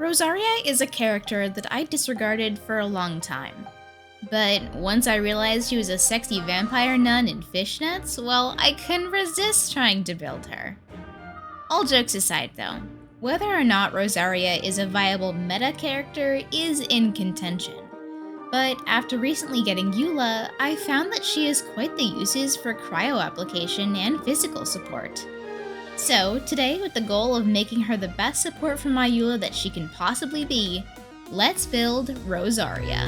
Rosaria is a character that I disregarded for a long time. But once I realized she was a sexy vampire nun in fishnets, well, I couldn't resist trying to build her. All jokes aside though, whether or not Rosaria is a viable meta character is in contention. But after recently getting Eula, I found that she has quite the uses for cryo application and physical support. So today, with the goal of making her the best support for my Eula that she can possibly be, let's build Rosaria.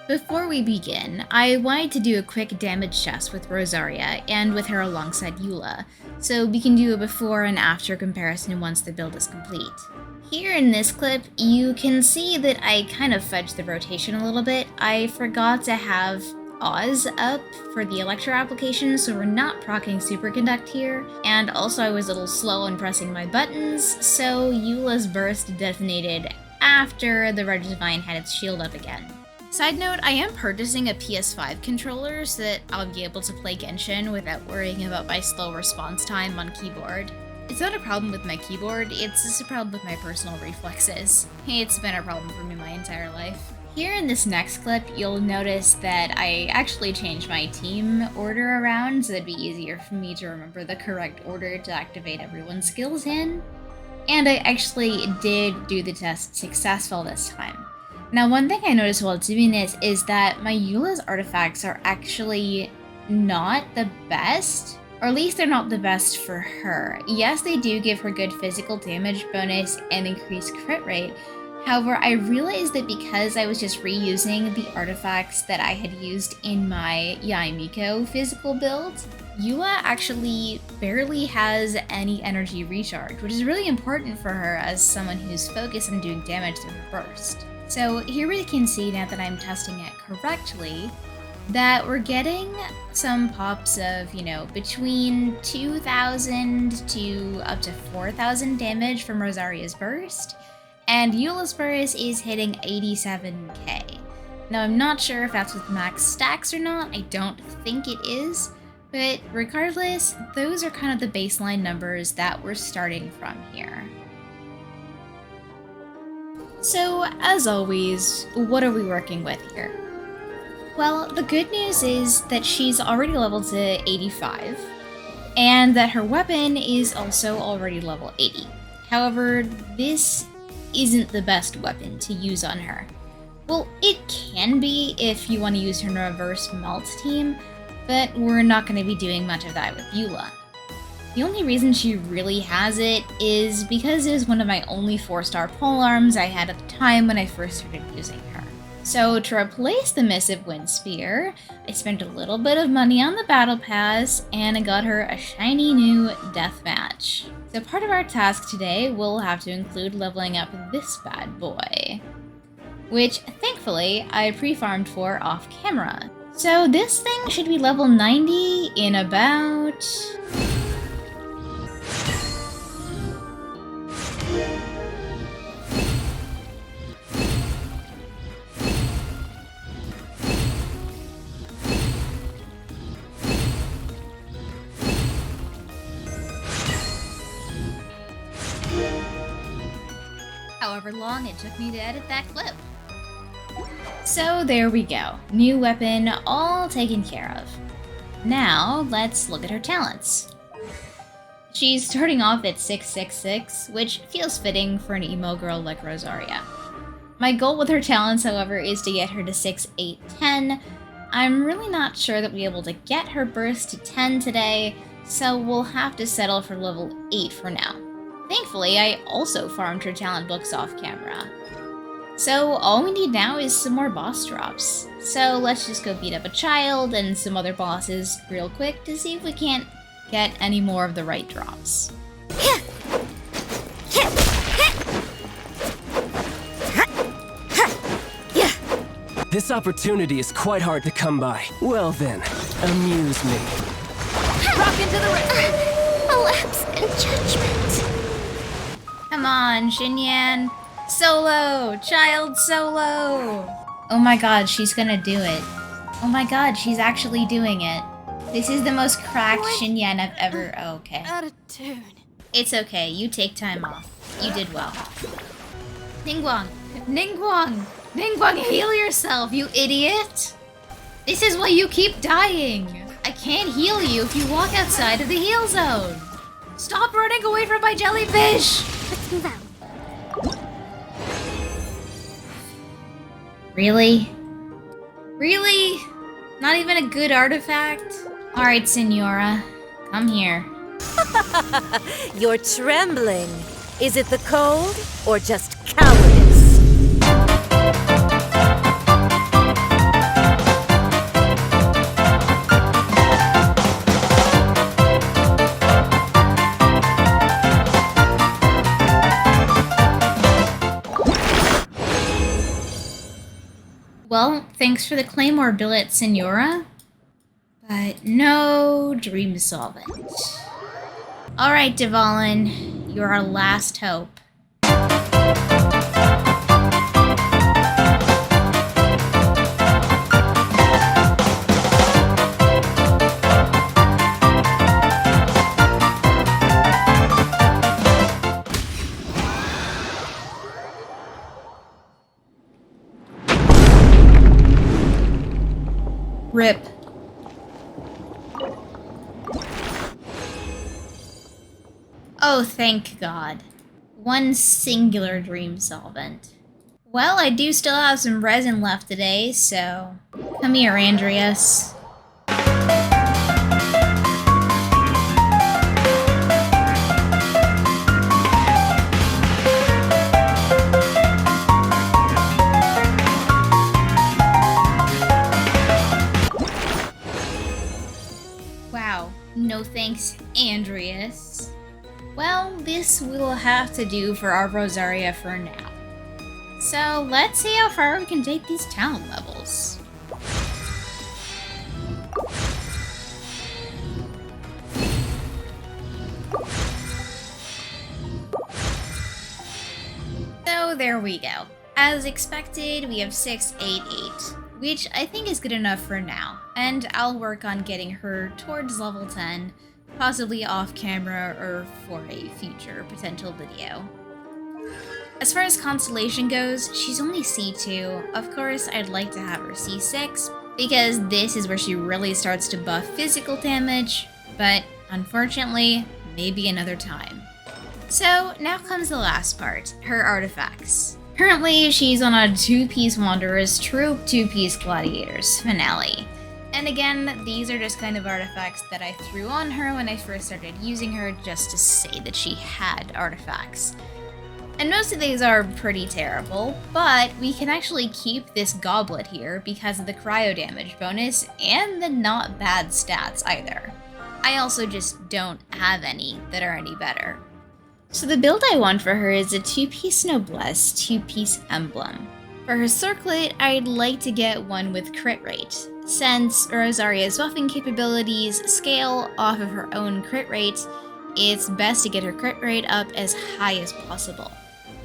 Before we begin, I wanted to do a quick damage test with Rosaria and with her alongside Eula, so we can do a before and after comparison once the build is complete. Here in this clip, you can see that I kind of fudged the rotation a little bit. I forgot to have Oz up for the Electro application, so we're not proccing Superconduct here, and also I was a little slow in pressing my buttons, so Eula's burst detonated after the Regivine had its shield up again. Side note, I am purchasing a PS5 controller so that I'll be able to play Genshin without worrying about my slow response time on keyboard. It's not a problem with my keyboard, it's just a problem with my personal reflexes. It's been a problem for me my entire life. Here in this next clip, you'll notice that I actually changed my team order around so it'd be easier for me to remember the correct order to activate everyone's skills in. And I actually did do the test successful this time. Now, one thing I noticed while doing this is that my Eula's artifacts are actually not the best, or at least they're not the best for her. Yes, they do give her good physical damage bonus and increased crit rate. However, I realized that because I was just reusing the artifacts that I had used in my Yaimiko physical build, Eula actually barely has any energy recharge, which is really important for her as someone who's focused on doing damage through her burst. So here we can see, now that I'm testing it correctly, that we're getting some pops of, between 2,000 to up to 4,000 damage from Rosaria's burst, and Eula's burst is hitting 87k. Now I'm not sure if that's with max stacks or not, I don't think it is, but regardless, those are kind of the baseline numbers that we're starting from here. So, as always, what are we working with here? Well, the good news is that she's already leveled to 85, and that her weapon is also already level 80. However, this isn't the best weapon to use on her. Well, it can be if you want to use her in a reverse melt team, but we're not going to be doing much of that with Eula. The only reason she really has it is because it was one of my only 4-star polearms I had at the time when I first started using her. So to replace the Missive Wind Spear, I spent a little bit of money on the Battle Pass, and I got her a shiny new Deathmatch. So part of our task today will have to include leveling up this bad boy, which thankfully I pre-farmed for off camera. So this thing should be level 90 in about... however long it took me to edit that clip. So there we go, new weapon all taken care of. Now let's look at her talents. She's starting off at 666, which feels fitting for an emo girl like Rosaria. My goal with her talents, however, is to get her to 6, 8, 10. I'm really not sure that we'll be able to get her burst to 10 today, so we'll have to settle for level 8 for now. Thankfully, I also farmed her talent books off camera. So all we need now is some more boss drops. So let's just go beat up a child and some other bosses real quick to see if we can't get any more of the right drops. This opportunity is quite hard to come by. Well then, amuse me. Rock into the river! A lapse in judgment. on, Xinyan. Solo! Child solo! Oh my god, she's gonna do it. Oh my god, she's actually doing it. This is the most cracked Xinyan I've ever... Oh, okay. Out of tune. It's okay, you take time off. You did well. Ningguang! Ningguang! Ningguang, heal yourself, you idiot! This is why you keep dying! I can't heal you if you walk outside of the heal zone! Stop running away from my jellyfish! Let's move out. Really? Really? Not even a good artifact? Alright, Senora. Come here. You're trembling. Is it the cold or just cowardice? Well, thanks for the Claymore billet, Senora. But no dream solvent. Alright, Dvalin. You're our last hope. Rip. Oh, thank God. One singular dream solvent. Well, I do still have some resin left today, so... Come here, Andreas. Wow, no thanks, Andreas. Well, this will have to do for our Rosaria for now. So let's see how far we can take these talent levels. So there we go. As expected, we have 688, which I think is good enough for now, and I'll work on getting her towards level 10, possibly off camera or for a future potential video. As far as Constellation goes, she's only C2. Of course, I'd like to have her C6, because this is where she really starts to buff physical damage, but unfortunately, maybe another time. So now comes the last part, her artifacts. Currently, she's on a 2-piece Wanderer's Troop, 2-piece Gladiators finale. And again, these are just kind of artifacts that I threw on her when I first started using her just to say that she had artifacts. And most of these are pretty terrible, but we can actually keep this goblet here because of the cryo damage bonus and the not bad stats either. I also just don't have any that are any better. So the build I want for her is a 2-piece Noblesse, 2-piece Emblem. For her circlet, I'd like to get one with crit rate. Since Rosaria's buffing capabilities scale off of her own crit rate, it's best to get her crit rate up as high as possible.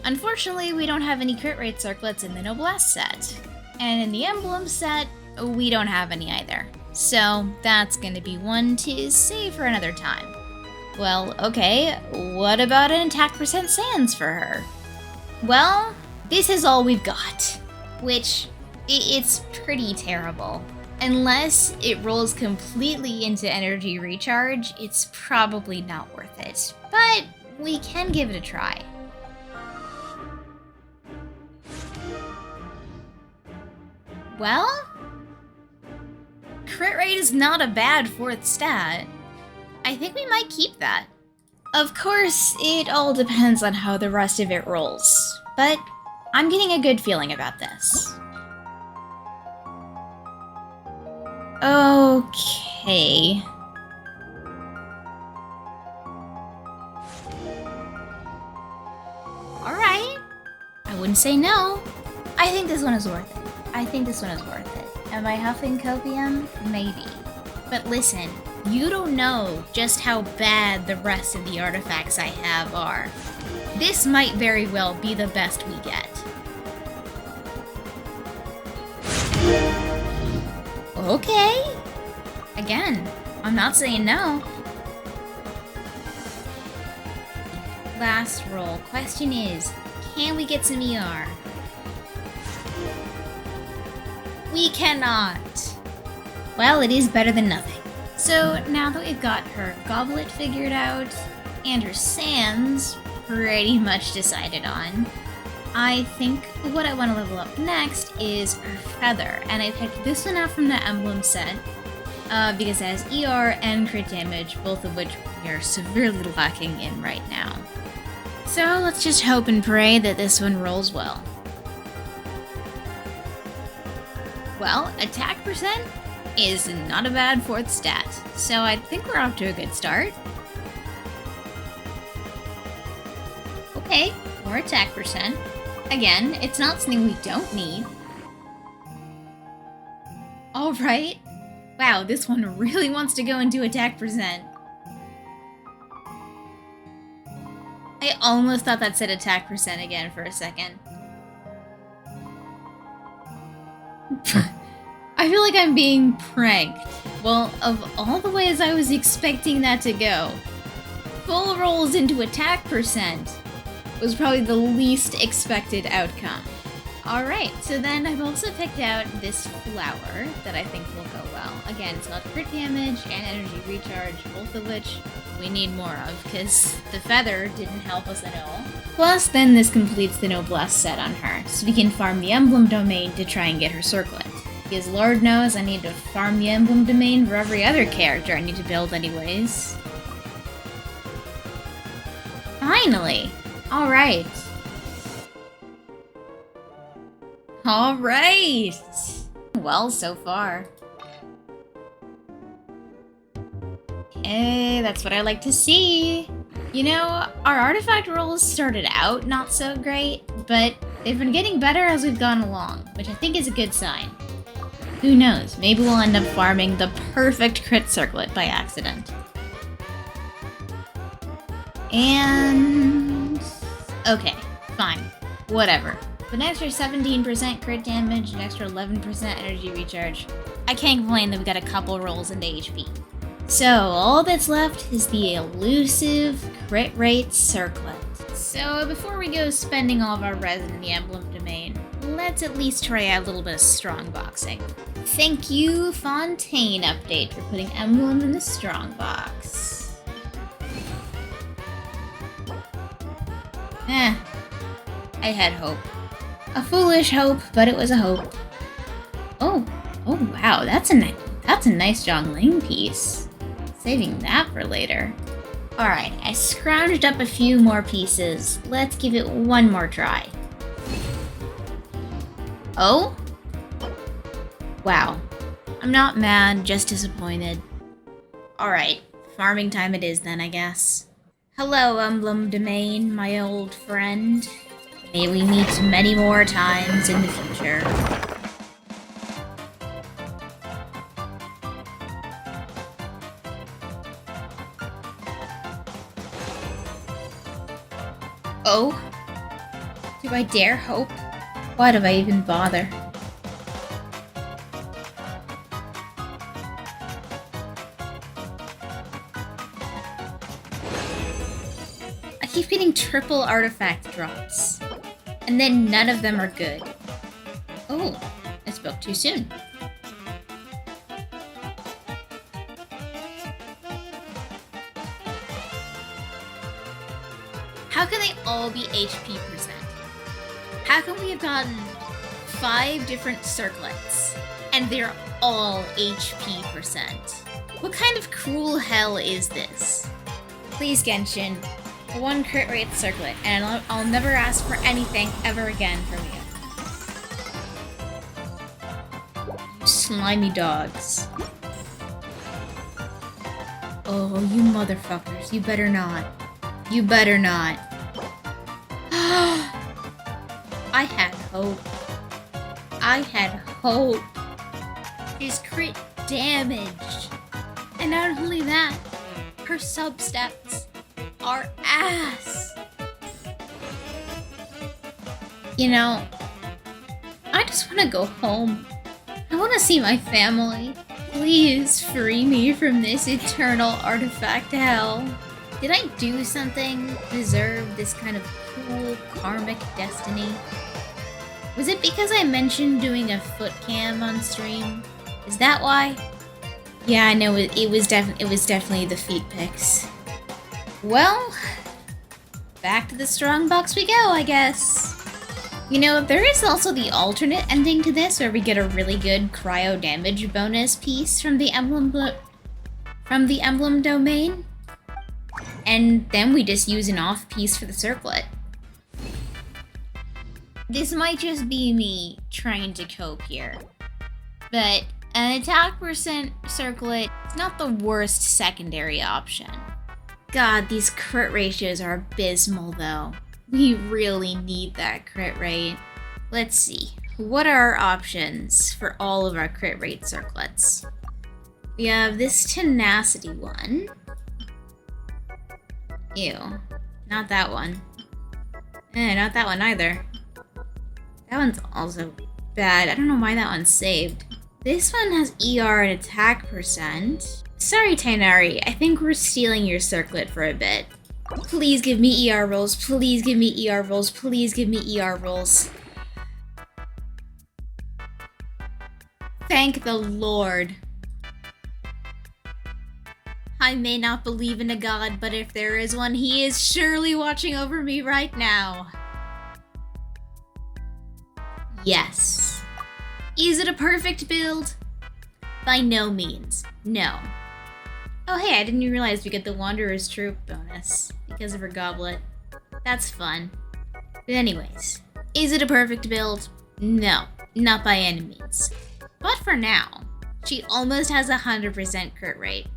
Unfortunately, we don't have any crit rate circlets in the Noblesse set. And in the Emblem set, we don't have any either. So that's gonna be one to save for another time. Well, okay, what about an attack percent sans for her? Well, this is all we've got, which it's pretty terrible. Unless it rolls completely into energy recharge, it's probably not worth it, but we can give it a try. Well, crit rate is not a bad 4th stat. I think we might keep that. Of course, it all depends on how the rest of it rolls, but I'm getting a good feeling about this. Okay. Alright. I wouldn't say no. I think this one is worth it. I think this one is worth it. Am I huffing copium? Maybe. But listen, You don't know just how bad the rest of the artifacts I have are. This might very well be the best we get. Okay. Again, I'm not saying no. Last roll. Question is, can we get some ER? We cannot. Well, it is better than nothing. So now that we've got her goblet figured out and her sands pretty much decided on, I think what I want to level up next is her feather. And I picked this one out from the emblem set because it has ER and crit damage, both of which we are severely lacking in right now. So let's just hope and pray that this one rolls well. Well, attack percent is not a bad 4th stat, so I think we're off to a good start. Okay, more attack percent. Again, it's not something we don't need. Alright. Wow, this one really wants to go into attack percent. I almost thought that said attack percent again for a second. I feel like I'm being pranked. Well, of all the ways I was expecting that to go, full rolls into attack percent was probably the least expected outcome. Alright, so then I've also picked out this flower that I think will go well. Again, it's got crit damage and energy recharge, both of which we need more of, because the feather didn't help us at all. Plus, then this completes the Noblesse set on her, so we can farm the emblem domain to try and get her circlet. Because Lord knows I need to farm the emblem domain for every other character I need to build anyways. Finally! Alright. Alright! Well, so far. Hey, that's what I like to see. You know, our artifact rolls started out not so great, but they've been getting better as we've gone along, which I think is a good sign. Who knows, maybe we'll end up farming the perfect crit circlet by accident. And... okay, fine. Whatever. With an extra 17% crit damage, an extra 11% energy recharge, I can't complain that we got a couple rolls into HP. So, all that's left is the elusive crit rate circlet. So, before we go spending all of our resin in the emblem domain, let's at least try out a little bit of strong boxing. Thank you, Fontaine Update, for putting emblem in the strong box. I had hope. A foolish hope, but it was a hope. Oh wow, that's a nice Zhongling piece. Saving that for later. Alright, I scrounged up a few more pieces. Let's give it one more try. Oh? Wow. I'm not mad, just disappointed. Alright, farming time it is then, I guess. Hello, Emblem Domain, my old friend. May we meet many more times in the future. Oh? Do I dare hope? Why do I even bother? I keep getting triple artifact drops. And then none of them are good. Oh, I spoke too soon. How can they all be HP percent? How can we have gotten 5 different circlets and they're all HP percent? What kind of cruel hell is this? Please, Genshin, one crit rate circlet, and I'll never ask for anything ever again from you. You slimy dogs. Oh, you motherfuckers, you better not. You better not. I had hope. I had hope. His crit damage. And not only that, her sub-stats are ass. You know, I just want to go home. I want to see my family. Please free me from this eternal artifact hell. Did I do something to deserve this kind of cool karmic destiny? Was it because I mentioned doing a foot cam on stream? Is that why? Yeah, I know it was definitely the feet pics. Well, back to the strong box we go, I guess. You know, there is also the alternate ending to this where we get a really good cryo damage bonus piece from the emblem domain. And then we just use an off piece for the circlet. This might just be me trying to cope here, but an attack percent circlet is not the worst secondary option. God, these crit ratios are abysmal though. We really need that crit rate. Let's see, what are our options for all of our crit rate circlets? We have this tenacity one. Ew, not that one. Not that one either. That one's also bad. I don't know why that one's saved. This one has ER and attack percent. Sorry, Tainari, I think we're stealing your circlet for a bit. Please give me ER rolls, please give me ER rolls, please give me ER rolls. Thank the Lord. I may not believe in a god, but if there is one, he is surely watching over me right now. Yes. Is it a perfect build? By no means, no. Oh hey, I didn't even realize we get the Wanderer's Troop bonus because of her goblet. That's fun. But anyways, is it a perfect build? No, not by any means. But for now, she almost has 100% crit rate.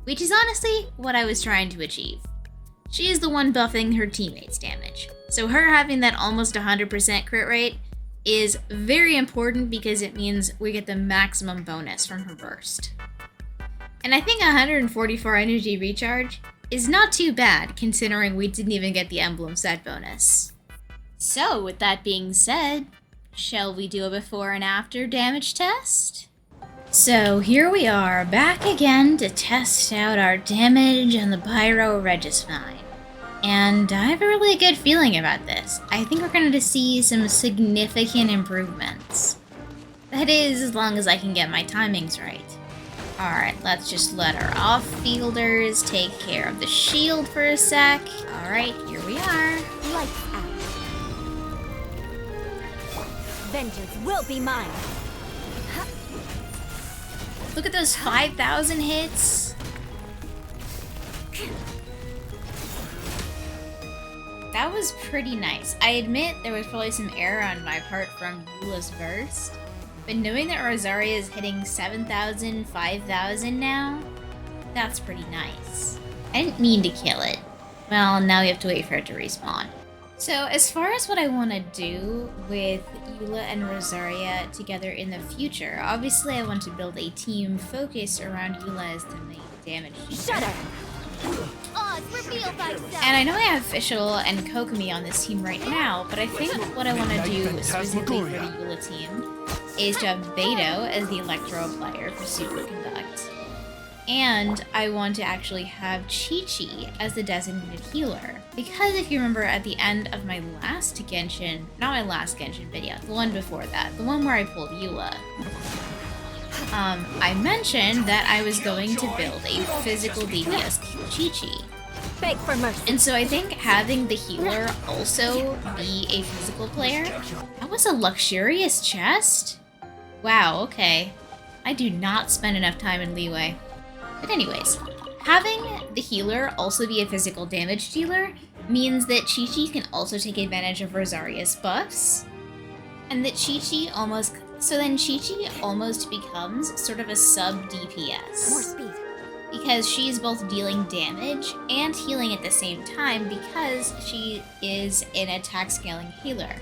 Which is honestly what I was trying to achieve. She is the one buffing her teammates' damage. So her having that almost 100% crit rate is very important because it means we get the maximum bonus from her burst. And I think 144 energy recharge is not too bad considering we didn't even get the emblem set bonus. So with that being said, shall we do a before and after damage test? So here we are back again to test out our damage on the Pyro Regismine. And I have a really good feeling about this. I think we're going to see some significant improvements. That is, as long as I can get my timings right. Alright, let's just let our off-fielders take care of the shield for a sec. Alright, here we are. Lights out. Vengeance will be mine. Look at those 5,000 hits. That was pretty nice. I admit there was probably some error on my part from Eula's burst, but knowing that Rosaria is hitting 7,000, 5,000 now, that's pretty nice. I didn't mean to kill it. Well, now we have to wait for it to respawn. So as far as what I want to do with Eula and Rosaria together in the future, obviously I want to build a team focused around Eula as the main damage dealer. Shut up! And I know I have Fischl and Kokomi on this team right now, but I think what I want to do specifically for the Eula team is to have Beto as the Electro player for Superconduct. And I want to actually have Chi-Chi as the designated healer. Because if you remember at the end of my last Genshin, not my last Genshin video, the one before that, the one where I pulled Eula, I mentioned that I was going to build a physical DPS Chi-Chi. Beg for mercy. And so I think having the healer also be a physical player, that was a luxurious chest? Wow, okay. I do not spend enough time in Leeway. But anyways, having the healer also be a physical damage dealer means that Chi-Chi can also take advantage of Rosaria's buffs, and that Chi-Chi almost becomes sort of a sub-DPS. More speed. Because she's both dealing damage and healing at the same time because she is an attack scaling healer.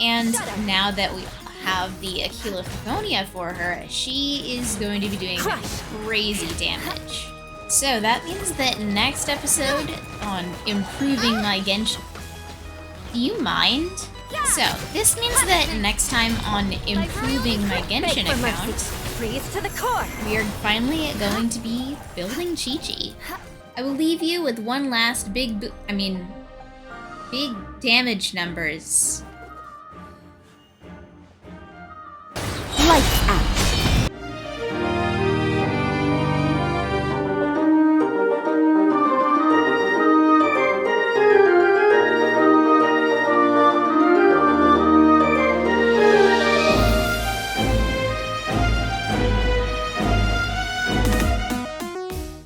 And now that we have the Aquila Frigonia for her, she is going to be doing crazy damage. So that means that next episode on improving my Genshin... Do you mind? So, this means that next time on improving my Genshin account, Freeze to the core. we are finally going to be building Chi-Chi. I will leave you with one last big damage numbers